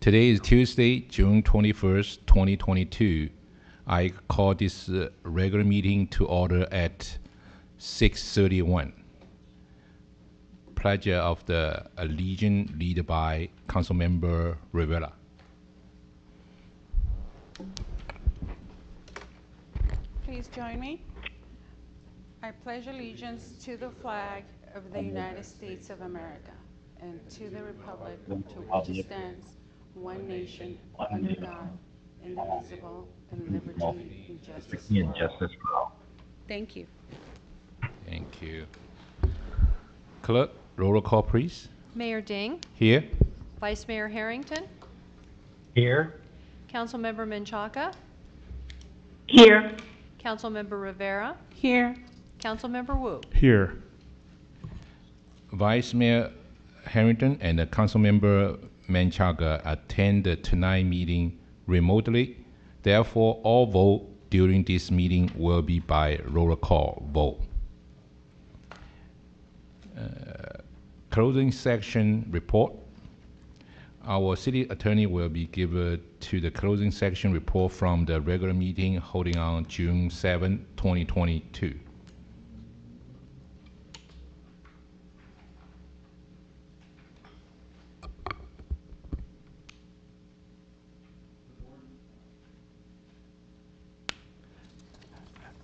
Today is Tuesday, June 21st, 2022. I call this regular meeting to order at 6:31. Pledge of the Allegiance led by Councilmember Rivera. Please join me. I pledge allegiance to the flag of the United States of America and to the republic to which it stands, one nation, under God, indivisible, and liberty and justice for all. Thank you. Thank you. Clerk, roll call, please. Mayor Ding, Here. Vice Mayor Harrington, Here. Councilmember Menchaca, Here. Councilmember Rivera, Here. Councilmember Wu. Here. Vice Mayor Harrington and Councilmember Menchaca attend tonight's meeting remotely. Therefore, all vote during this meeting will be by roll call vote. Closing section report. Our city attorney will be given to the closing section report from the regular meeting holding on June 7, 2022.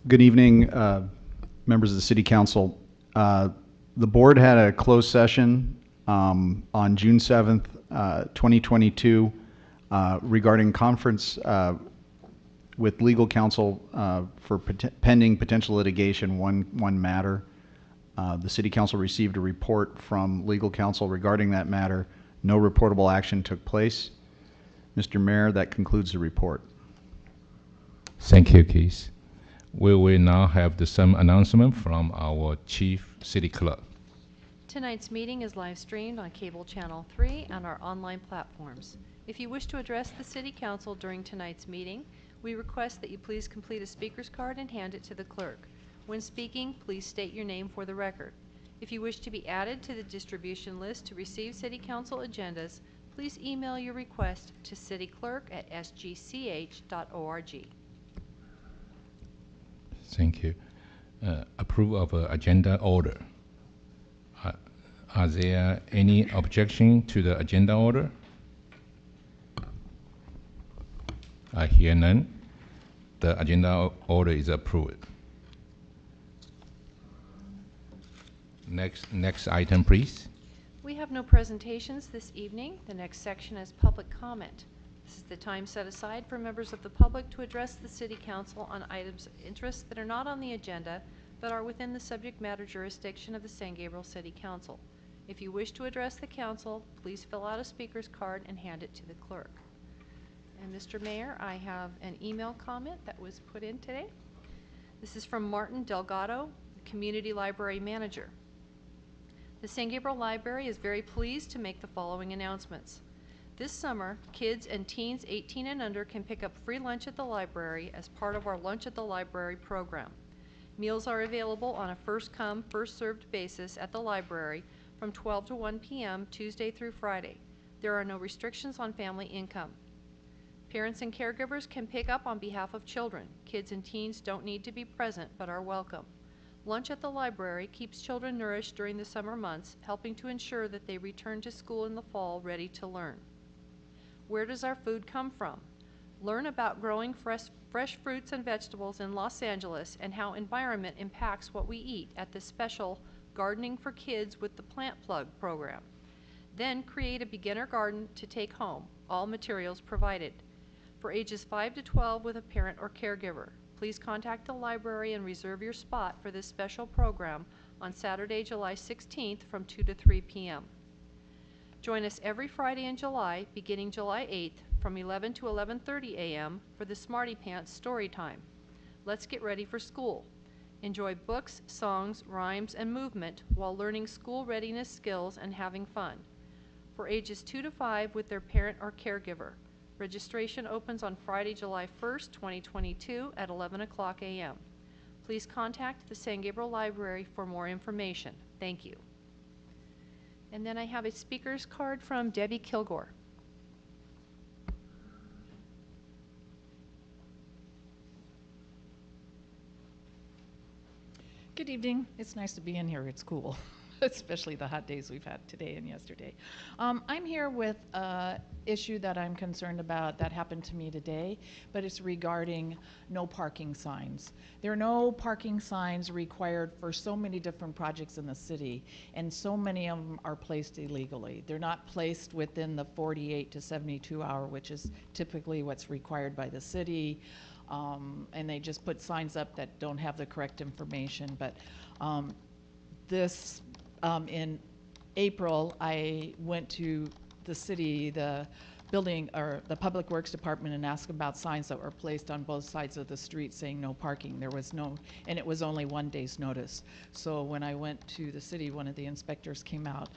Good evening, members of the City Council. The board had a closed session on June 7th, 2022 regarding conference with legal counsel for pending potential litigation, one matter. The City Council received a report from legal counsel regarding that matter. No reportable action took place. Mr. Mayor, that concludes the report. Thank you, Keith. We will now have some announcement from our Chief City Clerk. Tonight's meeting is live streamed on Cable Channel 3 and our online platforms. If you wish to address the City Council during tonight's meeting, we request that you please complete a speaker's card and hand it to the clerk. When speaking, please state your name for the record. If you wish to be added to the distribution list to receive City Council agendas, please email your request to cityclerk@sgch.org. Thank you. Approve of agenda order. Are there any objection to the agenda order? I hear none. The agenda order is approved. Next item, please. We have no presentations this evening. The next section is public comment. This is the time set aside for members of the public to address the City Council on items of interest that are not on the agenda but are within the subject matter jurisdiction of the San Gabriel City Council. If you wish to address the council, please fill out a speaker's card and hand it to the clerk. And Mr. Mayor, I have an email comment that was put in today. This is from Martin Delgado, Community Library Manager. The San Gabriel Library is very pleased to make the following announcements. This summer, kids and teens 18 and under can pick up free lunch at the library as part of our Lunch at the Library program. Meals are available on a first-come, first-served basis at the library from 12 to 1 p.m. Tuesday through Friday. There are no restrictions on family income. Parents and caregivers can pick up on behalf of children. Kids and teens don't need to be present but are welcome. Lunch at the library keeps children nourished during the summer months, helping to ensure that they return to school in the fall ready to learn. Where does our food come from? Learn about growing fresh fruits and vegetables in Los Angeles and how environment impacts what we eat at the special Gardening for Kids with the Plant Plug program. Then create a beginner garden to take home, all materials provided. For ages 5 to 12 with a parent or caregiver, please contact the library and reserve your spot for this special program on Saturday, July 16th from 2 to 3 p.m. Join us every Friday in July, beginning July 8th from 11 to 11:30 a.m. for the Smarty Pants Story Time. Let's get ready for school. Enjoy books, songs, rhymes, and movement while learning school readiness skills and having fun. For ages 2 to 5 with their parent or caregiver. Registration opens on Friday, July 1st, 2022 at 11 o'clock a.m. Please contact the San Gabriel Library for more information. Thank you. And then I have a speaker's card from Debbie Kilgore. Good evening. It's nice to be in here. It's cool, especially the hot days we've had today and yesterday. I'm here with an issue that I'm concerned about that happened to me today, but it's regarding no parking signs. There are no parking signs required for so many different projects in the city, and so many of them are placed illegally. They're not placed within the 48 to 72 hour, which is typically what's required by the city. And they just put signs up that don't have the correct information. But in April, I went to the city, the building, or the Public Works Department, and asked about signs that were placed on both sides of the street saying no parking. There was no, and it was only 1 day's notice. So when I went to the city, one of the inspectors came out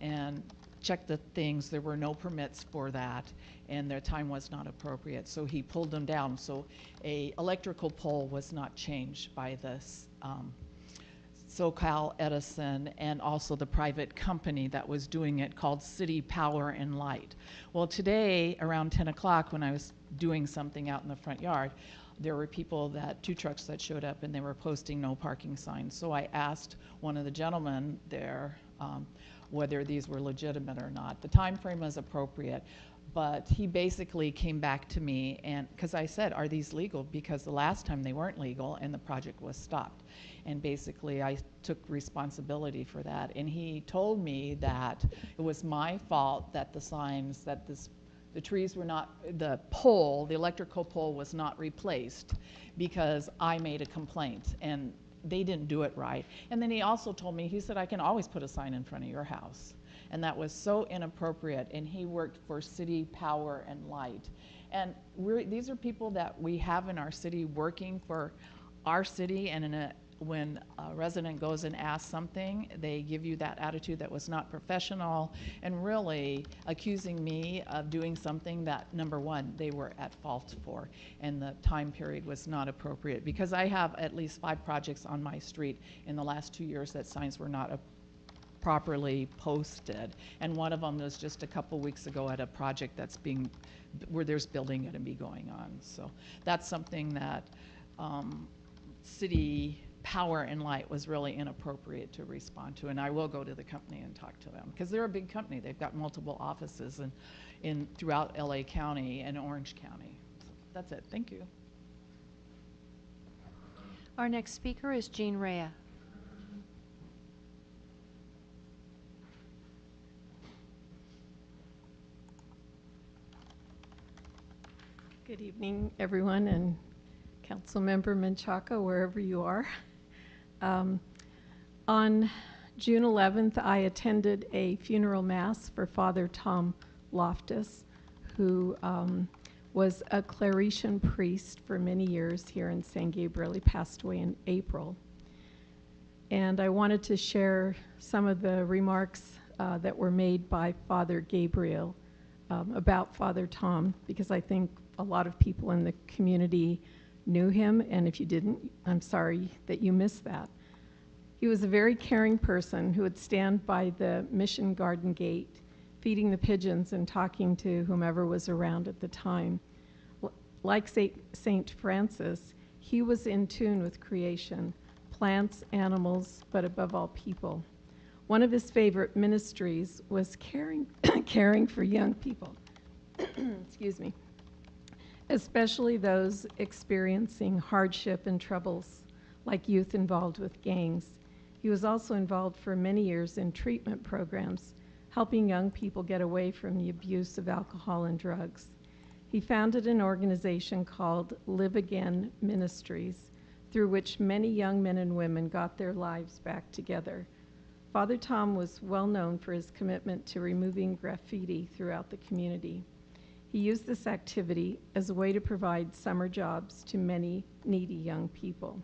and checked the things. There were no permits for that, and their time was not appropriate. So he pulled them down. So a electrical pole was not changed by this SoCal Edison, and also the private company that was doing it called City Power and Light. Well, today around 10 o'clock when I was doing something out in the front yard, there were two trucks that showed up, and they were posting no parking signs. So I asked one of the gentlemen there whether these were legitimate or not. The time frame was appropriate, but he basically came back to me, and because I said, are these legal? Because the last time they weren't legal and the project was stopped. And basically I took responsibility for that. And he told me that it was my fault that the signs, that the trees were not, the electrical pole was not replaced because I made a complaint and they didn't do it right. And then he also told me, he said, I can always put a sign in front of your house. And that was so inappropriate. And he worked for City Power and Light. And these are people that we have in our city working for our city, and when a resident goes and asks something, they give you that attitude that was not professional, and really accusing me of doing something that, number one, they were at fault for, and the time period was not appropriate. Because I have at least 5 projects on my street in the last 2 years that signs were not properly posted, and one of them was just a couple weeks ago at a project where there's building going to be going on. So that's something that City Power and Light was really inappropriate to respond to, and I will go to the company and talk to them because they're a big company. They've got multiple offices throughout LA County and Orange County. So that's it. Thank you. Our next speaker is Jean Rea. Good evening, everyone, and Councilmember Menchaca, wherever you are. On June 11th, I attended a funeral mass for Father Tom Loftus, who was a Claretian priest for many years here in San Gabriel. He passed away in April. And I wanted to share some of the remarks that were made by Father Gabriel about Father Tom, because I think a lot of people in the community knew him, and if you didn't, I'm sorry that you missed that. He was a very caring person who would stand by the mission garden gate, feeding the pigeons and talking to whomever was around at the time. Like Saint Francis, he was in tune with creation, plants, animals, but above all people. One of his favorite ministries was caring for young people, excuse me, especially those experiencing hardship and troubles, like youth involved with gangs. He was also involved for many years in treatment programs, helping young people get away from the abuse of alcohol and drugs. He founded an organization called Live Again Ministries, through which many young men and women got their lives back together. Father Tom was well known for his commitment to removing graffiti throughout the community. He used this activity as a way to provide summer jobs to many needy young people.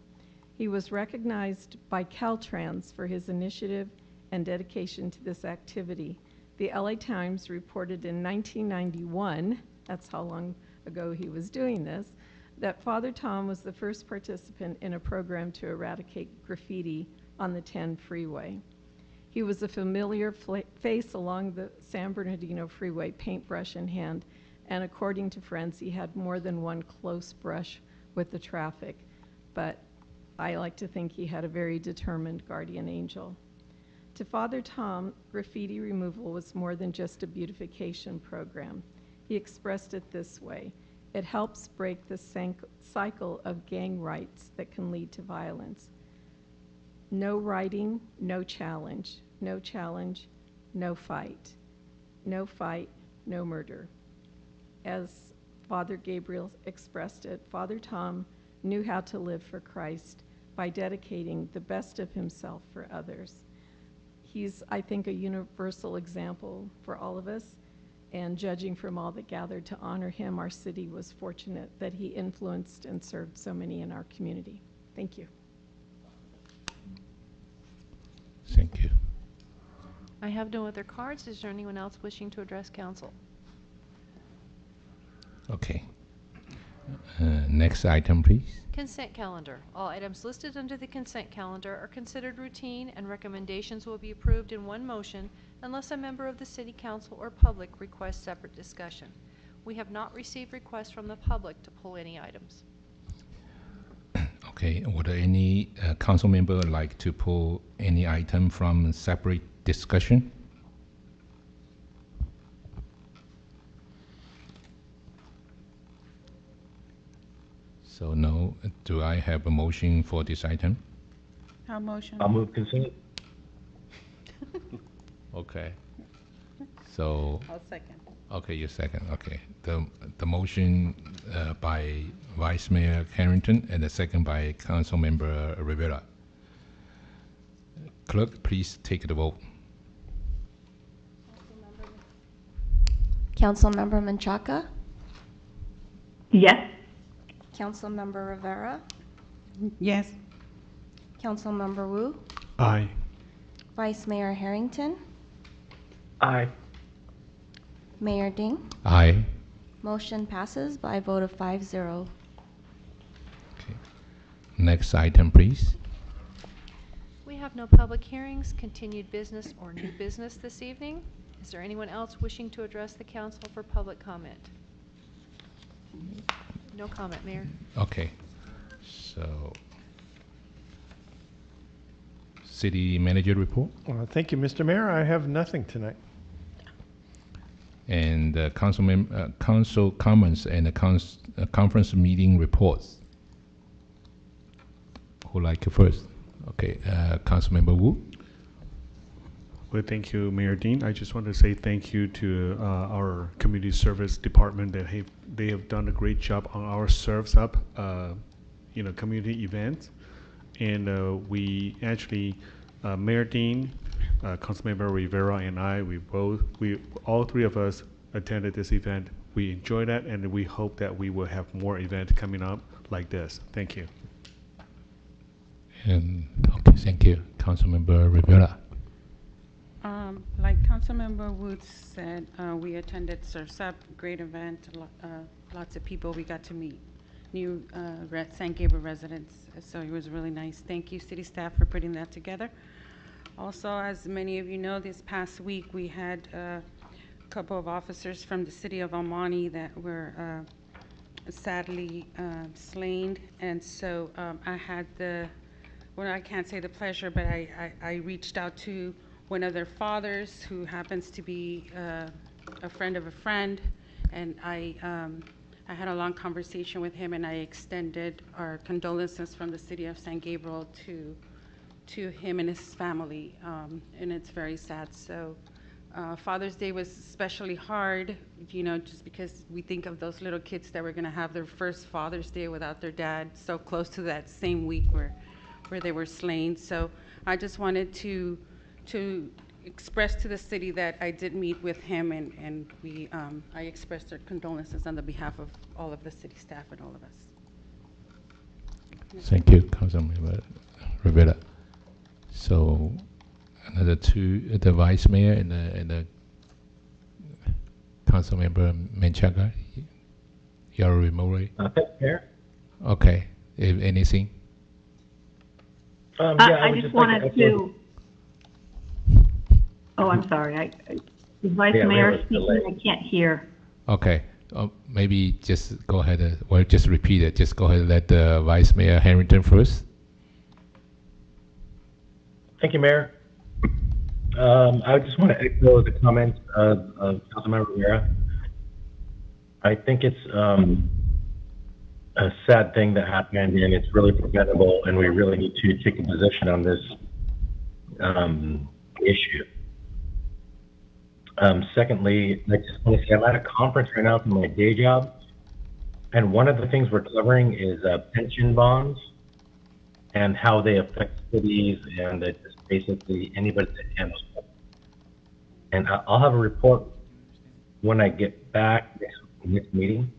He was recognized by Caltrans for his initiative and dedication to this activity. The LA Times reported in 1991, that's how long ago he was doing this, that Father Tom was the first participant in a program to eradicate graffiti on the 10 freeway. He was a familiar face along the San Bernardino freeway, paintbrush in hand, and according to friends, he had more than one close brush with the traffic. But I like to think he had a very determined guardian angel. To Father Tom, graffiti removal was more than just a beautification program. He expressed it this way: it helps break the cycle of gang rights that can lead to violence. No writing, no challenge. No challenge, no fight. No fight, no murder. As Father Gabriel expressed it, Father Tom knew how to live for Christ by dedicating the best of himself for others. He's, I think, a universal example for all of us, and judging from all that gathered to honor him, our city was fortunate that he influenced and served so many in our community. Thank you. Thank you. I have no other cards. Is there anyone else wishing to address council? Okay. Next item, please. Consent calendar. All items listed under the consent calendar are considered routine, and recommendations will be approved in one motion unless a member of the City Council or public requests separate discussion. We have not received requests from the public to pull any items. Okay. Would any council member like to pull any item from separate discussion? So no. Do I have a motion for this item? I'll motion. I'll move consent. Okay. So, I'll second. okay, you second. Okay. The motion by Vice Mayor Harrington and the second by Council Member Rivera. Clerk, please take the vote. Councilmember Menchaca, Yes. Councilmember Rivera, Yes. Councilmember Wu, Aye. Vice Mayor Harrington, Aye. Mayor Ding. Aye. Motion passes by a vote of 5-0. Okay. Next item, please. We have no public hearings, continued business, or new business this evening. Is there anyone else wishing to address the council for public comment? No comment, Mayor. Okay. So, City Manager report Thank you, Mr. Mayor. I have nothing tonight. and council comments and the conference meeting reports. Who like to first? Okay, Councilmember Wu. Well, thank you, Mayor Dean. I just want to say thank you to our community service department that they have done a great job on our Serves Up, community events. And we actually, Mayor Dean, Councilmember Rivera, and I, all three of us attended this event. We enjoyed that, and we hope that we will have more events coming up like this. Thank you. And okay, thank you, Councilmember Rivera. Like Councilmember Woods said, we attended Surf's Up, great event, lots of people we got to meet, new San Gabriel residents, so it was really nice. Thank you, city staff, for putting that together. Also, as many of you know, this past week we had a couple of officers from the city of Almani that were sadly slain, and so I had I can't say the pleasure, but I reached out to one of their fathers who happens to be a friend of a friend, and I had a long conversation with him, and I extended our condolences from the city of San Gabriel to him and his family, and it's very sad. So Father's Day was especially hard, just because we think of those little kids that were going to have their first Father's Day without their dad, so close to that same week where they were slain. So I just wanted to express to the city that I did meet with him, and I expressed our condolences on the behalf of all of the city staff and all of us. Thank you, Councilmember Rivera. So another two, the Vice Mayor and the Councilmember Menchaca, you're remotely. Thank you, Mayor. Okay, if anything. I just wanted to. Oh, I'm sorry. The Vice Mayor speaking, I can't hear. Okay, maybe just go ahead. Just repeat it. Just go ahead and let the Vice Mayor Harrington first. Thank you, Mayor. I just want to echo the comments of Councilmember Rivera. I think it's a sad thing that happened, and it's really preventable, and we really need to take a position on this issue. Secondly, I just want to say I'm at a conference right now for my day job, and one of the things we're covering is pension bonds and how they affect cities and just basically anybody that handles them. And I'll have a report when I get back next meeting.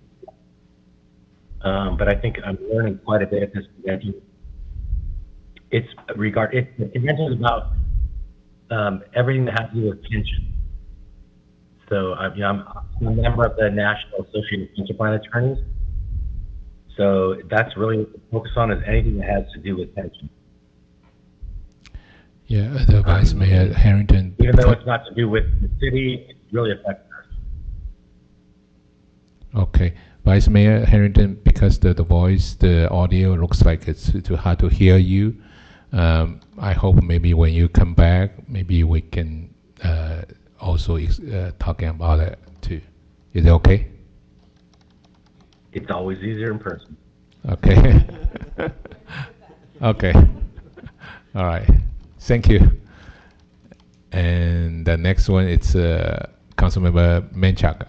But I think I'm learning quite a bit at this convention. The convention is about everything that has to do with pension. So I'm a member of the National Association of Pension Plan Attorneys. So that's really what we focus on, is anything that has to do with pension. Yeah, the Vice Mayor Harrington. Even though it's not to do with the city, it really affects us. Okay, Vice Mayor Harrington, because the voice, the audio looks like it's too hard to hear you. I hope maybe when you come back, maybe we can also talking about it too. Is it okay? It's always easier in person. Okay. Okay. All right. Thank you. And the next one, it's Councilmember Menchaca.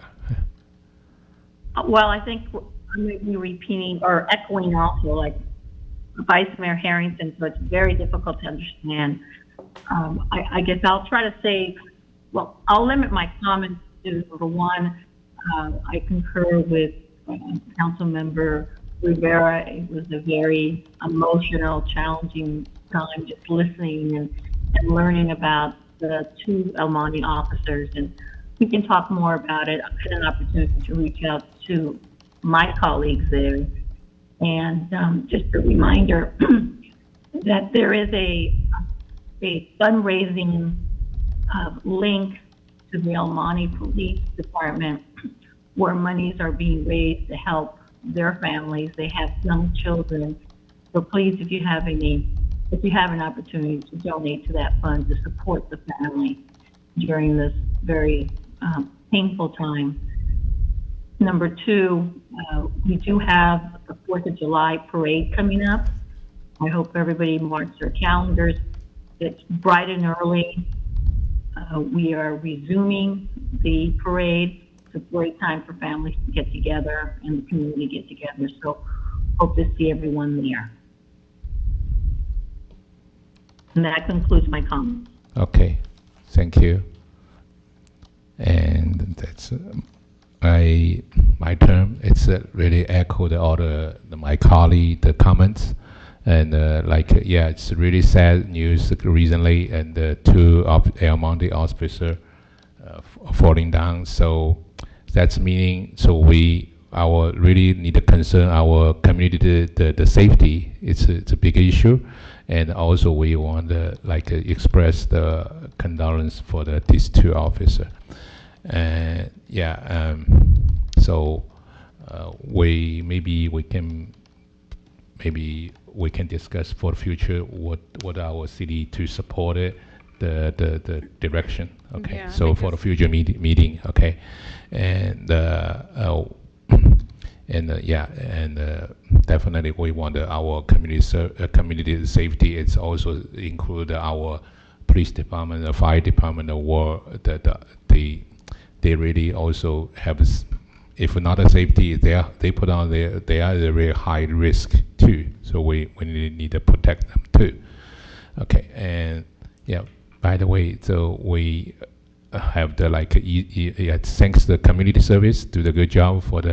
Well, I think I may be repeating or echoing also like Vice Mayor Harrington, so it's very difficult to understand. I guess I'll try to say, well, I'll limit my comments to, number one, I concur with Councilmember Rivera. It was a very emotional, challenging time just listening and learning about the two El Monte officers. And we can talk more about it. I've had an opportunity to reach out to my colleagues there. And just a reminder that there is a fundraising link to the El Monte Police Department where monies are being raised to help their families. They have young children. So please, if you have an opportunity to donate to that fund to support the family during this very painful time. Number two, we do have the 4th of July parade coming up. I hope everybody marks their calendars. It's bright and early. We are resuming the parade. It's a great time for families to get together and the community get together. So hope to see everyone there. And that concludes my comments. Okay, thank you. And that's my term. It's really echoed all my colleague the comments, and it's really sad news recently, and the two of El Monte officer falling down. So that's meaning our really need to concern our community the safety. It's a big issue. And also we want to express the condolence for these two officers. So we can discuss for the future what our city to support it, the direction. Okay. Yeah, so for the future meeting. Okay. And definitely we want our community safety. It's also include our police department, the fire department, the war. They really also have, if not a safety, they put on they are a very high risk too. So we need to protect them too. Okay, and by the way, so we have thanks the community service do the good job for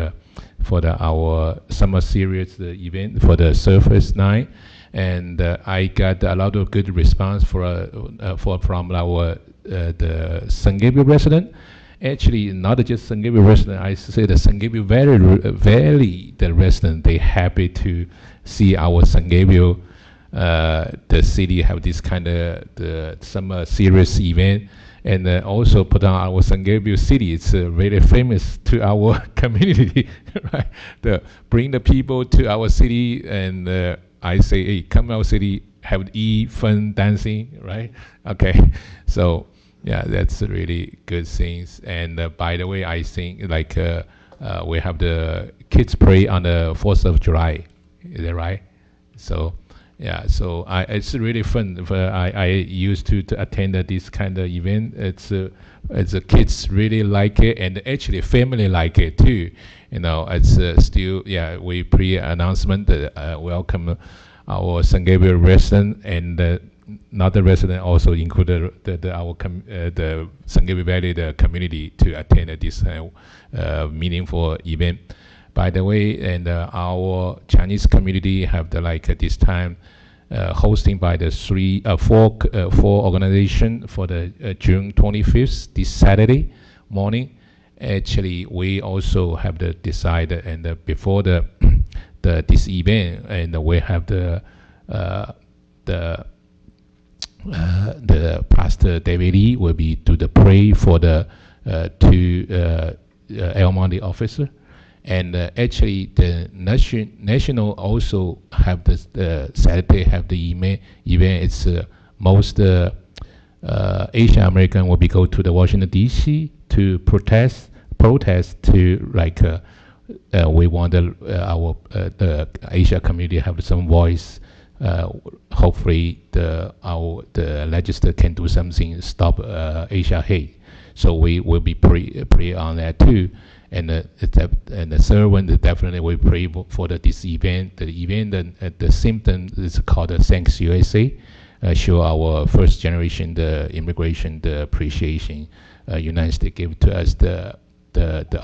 our summer series event for the Surface Night, and I got a lot of good response from our the San Gabriel resident. Actually, not just San Gabriel resident. I say the San Gabriel Valley the resident. They happy to see our San Gabriel the city have this kind of the summer series event. And also put on our San Gabriel city. It's really famous to our community, right? Bring the people to our city, and I say, hey, come out city, have fun dancing, right? Okay, so yeah, that's really good things. And by the way, I think like we have the kids parade on the 4th of July. Is that right? So yeah, so it's really fun. I used to attend this kind of event. It's the kids really like it, and actually family like it too. You know, it's still, yeah, we pre-announcement welcome our San Gabriel resident, and not the resident also included the San Gabriel Valley the community to attend this meaningful event. By the way, and our Chinese community have the this time hosting by the four organization for the June 25th, this Saturday morning. Actually, we also have the decided, and before the this event, and we have the Pastor David Lee will be to the pray for the two El Monte officer. And actually, the national also have this Saturday have the event. It's most Asian American will be go to the Washington D.C. to protest to we want our the Asia community have some voice. Hopefully, the legislature can do something to stop Asia hate. So we will be pray on that too. And the third one is definitely we pray for this event. The event, the symptom is called Thanks USA. Show our first generation the immigration, the appreciation United States give to us the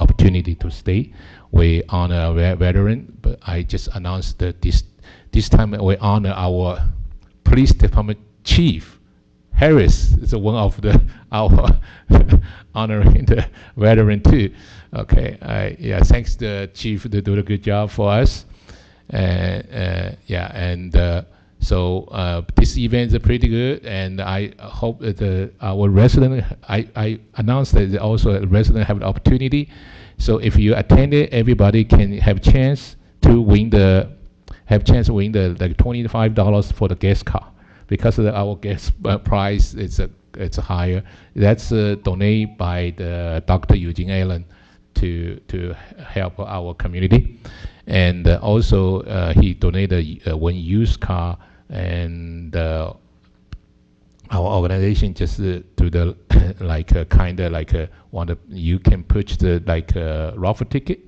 opportunity to stay. We honor a veteran, but I just announced that this time we honor our police department chief. Harris is one of our honoring the veteran too. Okay, yeah, thanks the chief to do a good job for us. Yeah, and so this event is pretty good, and I hope that our resident, I announced that also a resident have the opportunity. So if you attend it, everybody can have chance to win the like $25 for the guest car, because of our guest price it's higher. That's donated by the Dr. Eugene Allen to help our community, and also he donated one used car, and our organization just to the you can purchase the raffle ticket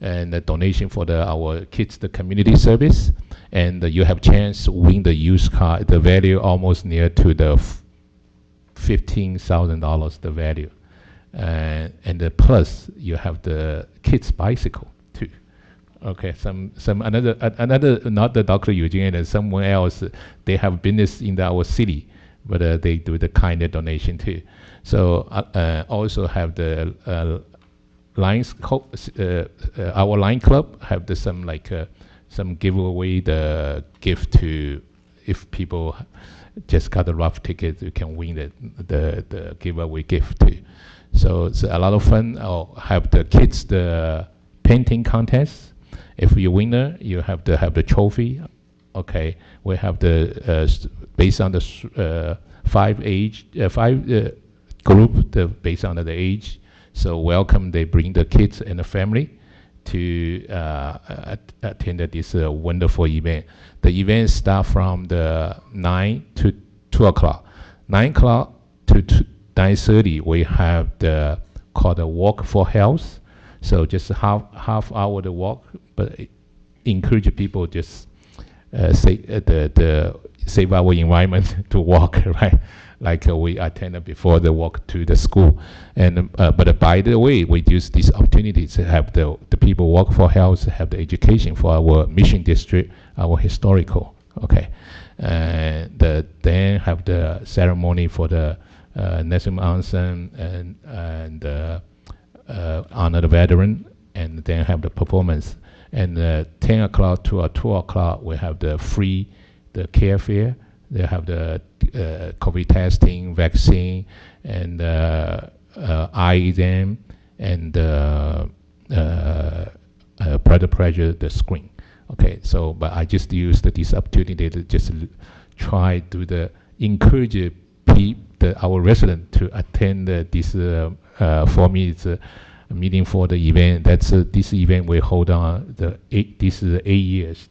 and the donation for our kids the community service, and you have chance to win the used car. The value almost near to the $15,000 the value. And plus you have the kids bicycle too. Okay, some another not the Dr. Eugene and someone else, they have business in our city, but they do the kind of donation too. So also have the Lions our Lion Club have the some giveaway the gift to, if people just got a rough ticket, you can win the giveaway gift too. So it's a lot of fun. I'll have the kids the painting contest. If you winner, you have to have the trophy. Okay, we have the based on the five group based on the age. So welcome. They bring the kids and the family to attend this wonderful event. The event starts from the 9 to 2 o'clock. 9 o'clock to 9:30, we have the called the Walk for Health. So just half hour to walk, but encourage people just save our environment to walk, right? Like we attended before the walk to the school. And but by the way, we use this opportunity to have the people walk for health, have the education for our mission district, our historical. Okay, and then have the ceremony for the national anthem and honor the veteran, and then have the performance. And 10 o'clock to 2 o'clock, we have the free the care fair. They have the COVID testing, vaccine, and eye exam, and blood pressure, the screen. Okay, so but I just used this opportunity to just try to encourage our resident to attend this for me it's a meeting for the event. That's this event we hold on this is 8 years.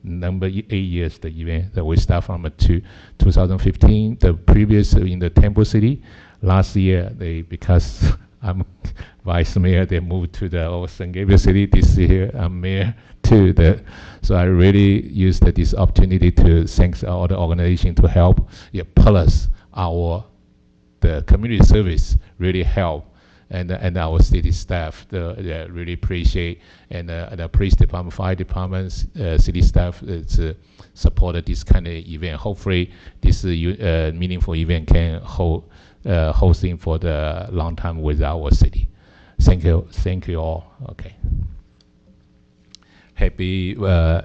Number 8 years the event that we start from 2015. The previous in the Temple City, last year because I'm vice mayor, they moved to the St. Gabriel City. This year I'm mayor too. So I really used this opportunity to thank all the organization to help. Yeah, plus the community service really help. And our city staff really appreciate, and the police department, fire departments, city staff supported this kind of event. Hopefully, this meaningful event can hosting for the long time with our city. Thank you all. Okay. Happy, still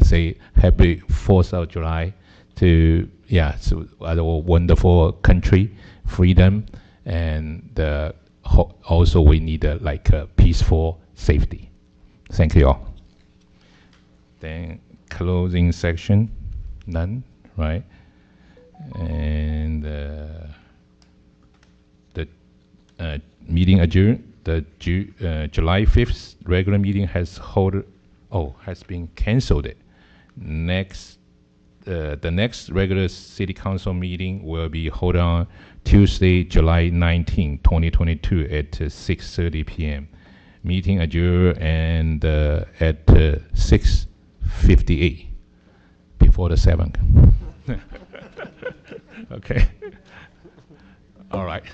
say happy 4th of July to so our wonderful country, freedom. And also we need peaceful safety. Thank you all. Then closing section, none, right? And the meeting adjourned. The July 5th regular meeting has been canceled. The next regular city council meeting will be held on Tuesday, July 19, 2022 at 6:30 p.m. Meeting adjourned and at 6:58 before the 7th. Okay. All right.